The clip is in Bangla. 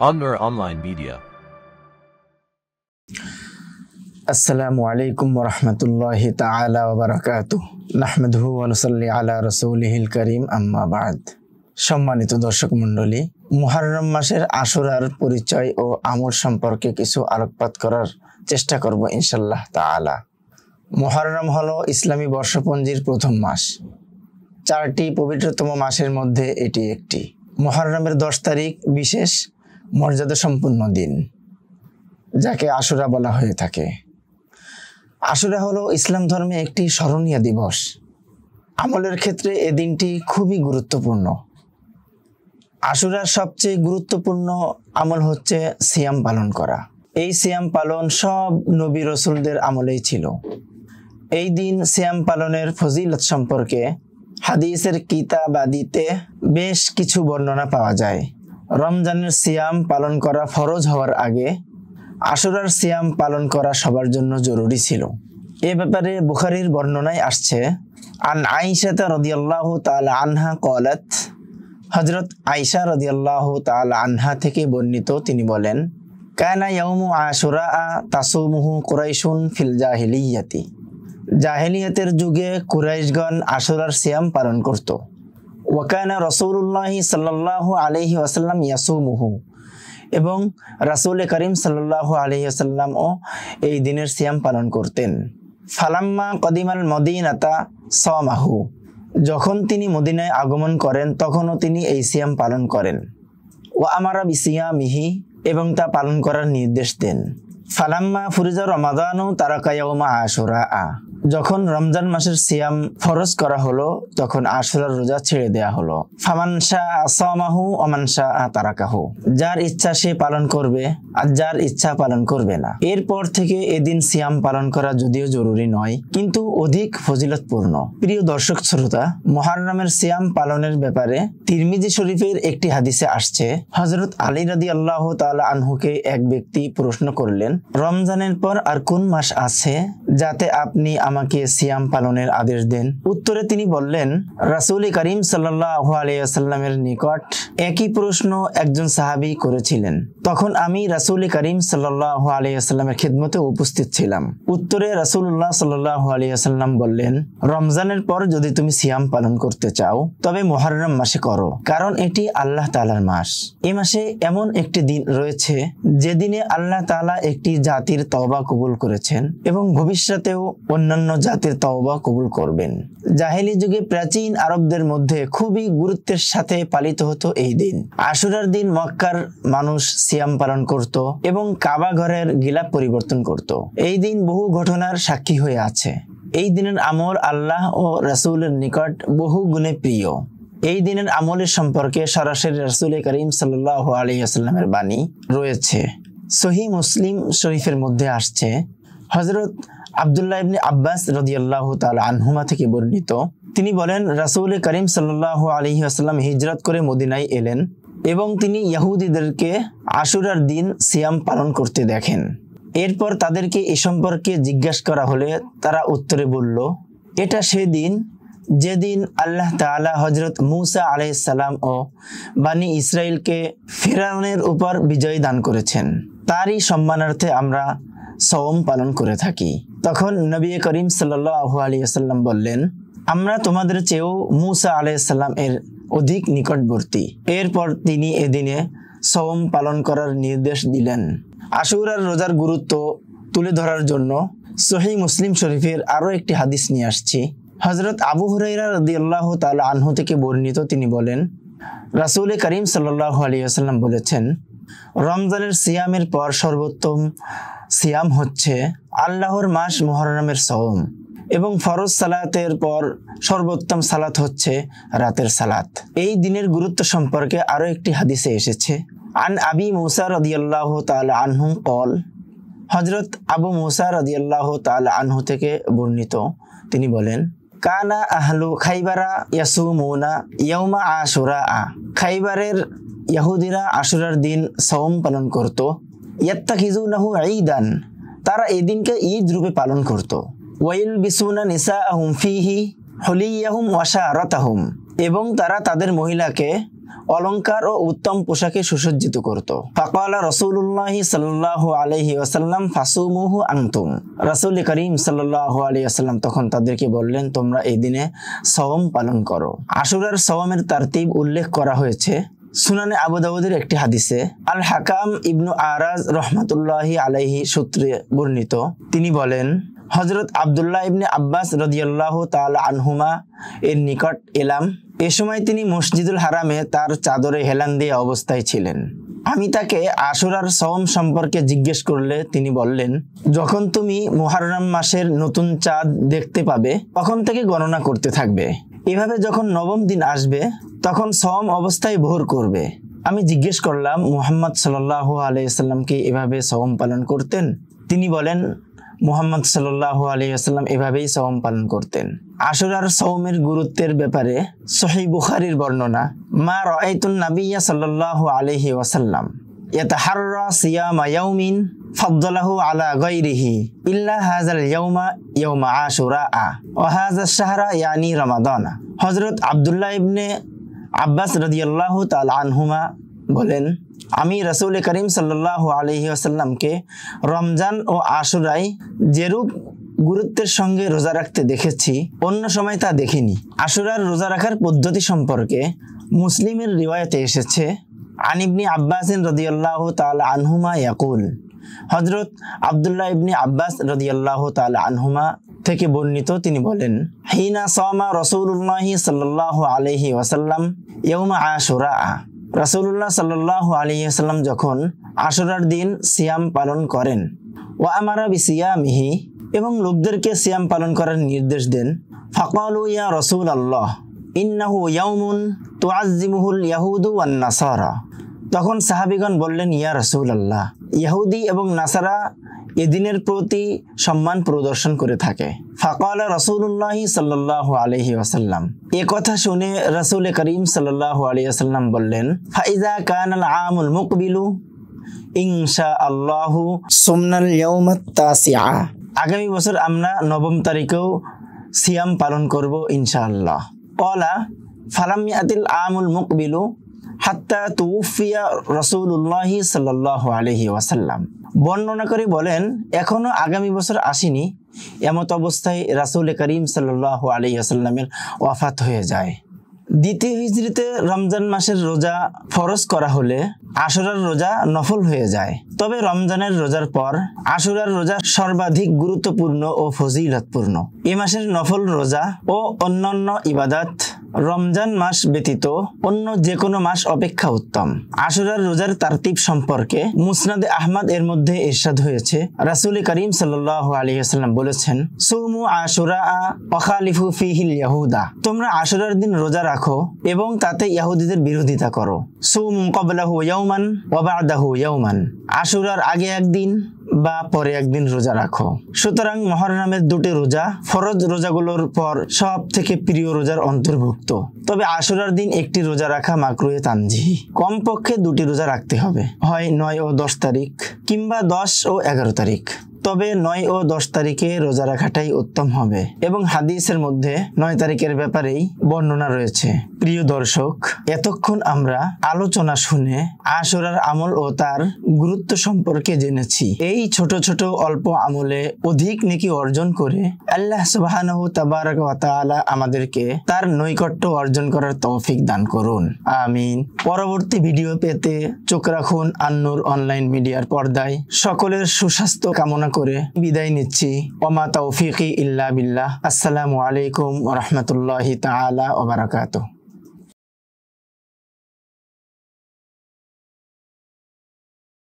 Annur Online Media. আসসালামু আলাইকুম ওয়া রাহমাতুল্লাহি তাআলা ওয়া বারাকাতুহু নাহমাদুহু ওয়া নুসাল্লি আলা রাসূলিহিল কারীম আম্মা বা'দ। সম্মানিত দর্শক মণ্ডলী, মুহররম মাসের আশুরার পরিচয় ও আমল সম্পর্কে কিছু আলোকপাত করার চেষ্টা করব ইনশাআল্লাহ তাআলা। মুহররম হলো ইসলামী বর্ষপঞ্জির প্রথম মাস। 4টি পবিত্রতম মাসের মধ্যে এটি একটি। মুহররমের 10 তারিখ বিশেষ মর্যাদা সম্পন্ন দিন, যাকে আশুরা বলা হয়ে থাকে। আশুরা হলো ইসলাম ধর্মে একটি স্মরণীয় দিবস। আমলের ক্ষেত্রে এ দিনটি খুবই গুরুত্বপূর্ণ। আশুরার সবচেয়ে গুরুত্বপূর্ণ আমল হচ্ছে সিয়াম পালন করা। এই সিয়াম পালন সব নবী রসুলদের আমলেই ছিল। এই দিন সিয়াম পালনের ফজিলত সম্পর্কে হাদিসের কিতাবাদিতে বেশ কিছু বর্ণনা পাওয়া যায়। রমজানের সিয়াম পালন করা ফরজ হওয়ার আগে আশুরার সিয়াম পালন করা সবার জন্য জরুরি ছিল। এ ব্যাপারে বুখারীর বর্ণনায় আসছে, আন আয়েশা রাদিয়াল্লাহু তাআলা আনহা ক্বালাত, হযরত আয়েশা রাদিয়াল্লাহু তাআলা আনহা থেকে বর্ণিত, তিনি বলেন, কানা ইয়াউমু আশুরা তাসুমুহু কুরাইশুন ফিল জাহিলিয়াতি। জাহেলিয়াতের যুগে কুরাইশগণ আশুরার সিয়াম পালন করত। ওয়া কানা রাসূলুল্লাহি সাল্লাল্লাহু আলাইহি ওয়াসাল্লাম ইয়াসুমুহু, এবং রাসূল করিম সাল্লাল্লাহু আলাইহি ওয়াসাল্লাম ও এই দিনের সিয়াম পালন করতেন। ফালাম্মা কদিমাল মদিনাতা সামাহু, যখন তিনি মদিনায় আগমন করেন তখনও তিনি এই সিয়াম পালন করেন। ওয়া আমারা বিসিয়ামিহি, এবং তা পালন করার নির্দেশ দেন। ফালাম্মা ফুরিজা রমাদানু তারাকা ইয়াউমা আশুরা, যখন রমজান মাসের সিয়াম ফরজ করা হলো তখন আশুরার রোজা ছেড়ে দেয়া হলো। ফামান শাআ সামাহু ওয়া মান শাআ তারাকাহু, যার ইচ্ছা সে পালন করবে আর যার ইচ্ছা পালন করবে না। এরপর থেকে এদিন সিয়াম পালন করা যদিও জরুরি নয়, কিন্তু অধিক ফজিলতপূর্ণ। প্রিয় দর্শক শ্রোতা, মুহররমের সিয়াম পালনের ব্যাপারে তিরমিজি শরীফের একটি হাদিসে আসছে, হযরত আলী রাদিয়াল্লাহু তাআলা আনহুকে এক ব্যক্তি প্রশ্ন করলেন, রমজানের পর আর কোন মাস আছে যাতে আপনি আমাকে সিয়াম পালনের আদেশ দেন? উত্তরে তিনি বললেন, রাসূল করিম সাল্লাল্লাহু আলাইহি ওয়াসাল্লামের নিকট একই প্রশ্ন একজন সাহাবী করেছিলেন। তখন আমি রাসূল করিম সাল্লাল্লাহু আলাইহি ওয়াসাল্লামের খিদমতে উপস্থিত ছিলাম। উত্তরে রাসূলুল্লাহ সাল্লাল্লাহু আলাইহি ওয়াসাল্লাম বললেন, রমজানের পর যদি তুমি সিয়াম পালন করতে চাও তবে মুহররম মাসে করো, কারণ এটি আল্লাহ তাআলার মাস। এই মাসে এমন একটি দিন রয়েছে যেদিনে আল্লাহ তাআলা একটি জাতির তওবা কবুল করেছেন এবং ভবিষ্যতেও অন্যান্য জাতির তওবা কবুল করবেন। জাহেলি যুগে প্রাচীন আরবদের মধ্যে খুবই গুরুত্বের সাথে পালিত হতো এই দিন। আশুরার দিন মক্কার মানুষ সিয়াম পালন করত এবং কাবা ঘরের গিলাফ পরিবর্তন করত। এই দিন বহু ঘটনার সাক্ষী হয়ে আছে। এই দিনের আমল আল্লাহ ও রাসূলের নিকট বহু গুণে প্রিয়। এই দিনের আমলের সম্পর্কে সরাসরি রাসূল করিম সাল্লাল্লাহু আলাইহি ওয়াসাল্লামের বাণী রয়েছে। সহিহ মুসলিম শরীফের মধ্যে আসছে, হযরত আব্দুল্লাহ ইবনে আব্বাস রাদিয়াল্লাহু তাআলা আনহুমা থেকে বর্ণিত, তিনি বলেন, রাসূল করিম সাল্লাল্লাহু আলাইহি ওয়াসাল্লাম হিজরত করে মদিনায় এলেন এবং তিনি ইহুদিদেরকে আশুরার দিন সিয়াম পালন করতে দেখেন। এরপর তাদেরকে এ সম্পর্কে জিজ্ঞাসা করা হলে তারা উত্তরে বলল, এটা সেদিন যেদিন আল্লাহ তাআলা হযরত মূসা আলাইহিস সালাম ও বনি ইসরাইলকে ফিরআউনের উপর বিজয় দান করেছেন, তারই সম্মানার্থে আমরা সওম পালন করে থাকি। তখন নবী করিম সাল্লাল্লাহু আলাইহি ওয়াসাল্লাম বললেন, আমরা তোমাদের চেয়েও মূসা আলাইহিস সালাম এর অধিক নিকটবর্তী। এরপর তিনি এদিনে সওম পালন করার নির্দেশ দিলেন। আশুরার রোজার গুরুত্ব তুলে ধরার জন্য সহিহ মুসলিম শরীফের আরো একটি হাদিস নিয়ে আসছি। হযরত আবু হুরায়রা রাদিয়াল্লাহু তাআলা আনহু থেকে বর্ণিত, তিনি বলেন, রাসূল করিম সাল্লাল্লাহু আলাইহি ওয়াসাল্লাম বলেছেন, রমজানের সিয়ামের পর সর্বোত্তম সিয়াম হচ্ছে আল্লাহর মাস মুহররমের সওম, এবং ফরজ সালাতের পর সর্বোত্তম সালাত হচ্ছে রাতের সালাত। এই দিনের গুরুত্ব সম্পর্কে আরো একটি হাদিসে এসেছে, আন আবি মুসা রাদিয়াল্লাহু তাআলা আনহু ক্বাল, হযরত আবু মুসা রাদিয়াল্লাহু তাআলা আনহু থেকে বর্ণিত, তিনি বলেন, কানা আহলু খাইবারা ইয়াসুমুনা ইয়াউমা আশুরা, খাইবারের ইহুদিরা আশুরার দিন সওম পালন করত। ইয়াত্তাখিজুনাহু ঈদান, তারা এই দিনকে ঈদ রূপে পালন করত। ওয়াইলবিসুনা নিসাআহুম ফীহি হুলিয়াহুম ওয়া শারাতাহুম, এবং তারা তাদের মহিলাকে অলংকার ও উত্তম পোশাকে সুসজ্জিত করত। ফাকালা রাসূলুল্লাহ সাল্লাল্লাহু আলাইহি ওয়াসাল্লাম ফাসুমুহু আনতুম। রাসূল করিম সাল্লাল্লাহু আলাইহি ওয়াসাল্লাম তখন তাদেরকে বললেন, তোমরা এই দিনে সওম পালন করো। আশুরার সওমের তারতিব উল্লেখ করা হয়েছে সুনানে আবু দাউদের একটি হাদিসে। আল হাকাম ইবনু আরাজ রহমাতুল্লাহি আলাইহি সূত্রে বর্ণিত, তিনি বলেন, হযরত আব্দুল্লাহ ইবনে আব্বাস রাদিয়াল্লাহু তাআলা আনহুমা এর নিকট এলাম। এ সময় তিনি মসজিদুল হারামে তার চাদরে হেলান দিয়ে অবস্থায় ছিলেন। আমি তাকে আশুরার সওম সম্পর্কে জিজ্ঞেস করলে তিনি বললেন, যখন তুমি মুহররম মাসের নতুন চাঁদ দেখতে পাবে তখন থেকে গণনা করতে থাকবে। এভাবে যখন নবম দিন আসবে তখন সওম অবস্থায় ভোর করবে। আমি জিজ্ঞেস করলাম, মুহাম্মদ সাল্লাল্লাহু আলাইহি ওয়াসাল্লাম কি এভাবে সওম পালন করতেন? তিনি বলেন, মুহাম্মদ সাল্লাল্লাহু আলাইহি ওয়াসাল্লাম এভাবেই সওম পালন করতেন। আশুরার সওমের গুরুত্বের ব্যাপারে সহিহ বুখারীর বর্ণনা, মা রাআইতুন নাবিয়্যা সাল্লাল্লাহু আলাইহি ওয়াসাল্লাম ইয়াতাহাররা সিয়ামা ইয়াউমিন ফাদ্দালাহু আলা গায়রিহি ইল্লা হাযাল ইয়াউমা ইয়াউমা আশুরা ওয়া হাযা আশ-শাহরা ইয়ানি রমাদান। হযরত আব্দুল্লাহ ইবনে আব্বাস রাদিয়াল্লাহু তাআলা আনহুমা বলেন, আমি রাসূল করিম সাল্লাল্লাহু আলাইহি ওয়াসাল্লামকে রমজান ও আশুরায় যেরূপ গুরুত্বের সঙ্গে রোজা রাখতে দেখেছি অন্য সময় তা দেখিনি। আশুরার রোজা রাখার পদ্ধতি সম্পর্কে মুসলিমের রিওয়ায়াতে এসেছে, আন ইবনে আব্বাস রাদিয়াল্লাহু তাআলা আনহুমা ইয়াকুল, হযরত আব্দুল্লাহ ইবনে আব্বাস রাদিয়াল্লাহু তাআলা আনহুমা থেকে বর্ণিত, তিনি বলেন, হিনা সামা রাসূলুল্লাহ সাল্লাল্লাহু আলাইহি ওয়াসাল্লাম ইয়াউমা আশুরা। রাসূলুল্লাহ সাল্লাল্লাহু আলাইহি ওয়াসাল্লাম যখন আশুরার দিন সিয়াম পালন করেন, ওয়া আমারা বিসিয়ামিহি, এবং লোকদেরকে সিয়াম পালন করার নির্দেশ দেন। ফাকালু ইয়া রাসূলাল্লাহ ইন্নাহু ইয়াউমুন তুআজ্জিমুহুল ইয়াহুদু ওয়ান নাসারা। তখন সাহাবীগণ বললেন, ইয়া রাসূলুল্লাহ, ইহুদি এবং নাসারা এদিনের প্রতি সম্মান প্রদর্শন করে থাকে। ফাকালা রাসূলুল্লাহ সাল্লাল্লাহু আলাইহি ওয়াসাল্লাম, এ কথা শুনে রাসূল করিম সাল্লাল্লাহু আলাইহি ওয়াসাল্লাম বললেন, ফাইজা কানাল আমুল মুকবিলু ইনশাআল্লাহু সুমনাল ইয়াউমাত তাসিআ। আগামী বছর আমরা নবম তারিখেও সিয়াম পালন করব ইনশাআল্লাহ। ক্বালা ফালাম ইয়াতিল আমুল মুকবিলু হাত্তা তুওফিয়া রাসূলুল্লাহ সাল্লাল্লাহু আলাইহি ওয়াসাল্লাম। বর্ণনা করে বলেন, এখনো আগামী বছর আসেনি, এমত অবস্থায় রাসূল করিম সাল্লাল্লাহু আলাইহি ওয়াসাল্লামের ওয়াফাত হয়ে যায়। দ্বিতীয় হিজরিতে রমজান মাসের রোজা ফরজ করা হলে আশুরার রোজা নফল হয়ে যায়। তবে রমজানের রোজার পর আশুরার রোজা সর্বাধিক গুরুত্বপূর্ণ ও ফজিলতপূর্ণ। এ মাসের নফল রোজা ও অন্যান্য ইবাদত রমজান মাস ব্যতীত অন্য যে কোনো মাস অপেক্ষা উত্তম। আশুরার রোজার তারতিব সম্পর্কে মুসনাদে আহমদ এর মধ্যে ইরশাদ হয়েছে, রাসূল করিম সাল্লাল্লাহু আলাইহি ওয়াসাল্লাম বলেছেন, সুমু আশুরা ওয়া খালিফু ফিহিল ইয়াহুদা। তোমরা আশুরার দিন রোজা রাখো এবং তাতে ইহুদিদের বিরোধিতা করো। সুমু ক্বাবলাহু ইয়াওমান ওয়া বা'দাহু ইয়াওমান। আশুরার আগে একদিন বা পরে একদিন রোজা রাখো। সুতরাং মুহররমের দুটি রোজা ফরজ রোজাগুলোর পর সব থেকে প্রিয় রোজার অন্তর্ভুক্ত। তবে আশুরার দিন একটি রোজা রাখা মাকরুহে তানজিহি। কমপক্ষে দুটি রোজা রাখতে হবে, হয় 9 ও 10 তারিখ কিংবা 10 ও 11 তারিখ। তবে 9 ও 10 তারিখে রোজা রাখাটাই উত্তম হবে এবং হাদিসের মধ্যে 9 তারিখের ব্যাপারেই বর্ণনা রয়েছে। প্রিয় দর্শক, এতক্ষণ আমরা আলোচনা শুনে আশুরার আমল ও তার গুরুত্ব সম্পর্কে জেনেছি। এই ছোট ছোট অল্প আমলে অধিক নেকি অর্জন করে আল্লাহ সুবহানাহু তাবারাক ওয়া তাআলা আমাদেরকে তার নৈকট্য অর্জন করার তৌফিক দান করুন, আমিন। পরবর্তী ভিডিও পেতে চোখ রাখুন আন-নূর অনলাইন মিডিয়ার পর্দায়। সকলের সুস্বাস্থ্য কামনা করে বিদায় নিচ্ছি। ওমা তৌফিকি ইল্লা বিল্লাহ। আসসালামু আলাইকুম ওয়া রাহমাতুল্লাহি তাআলা ওয়া বারাকাতুহু।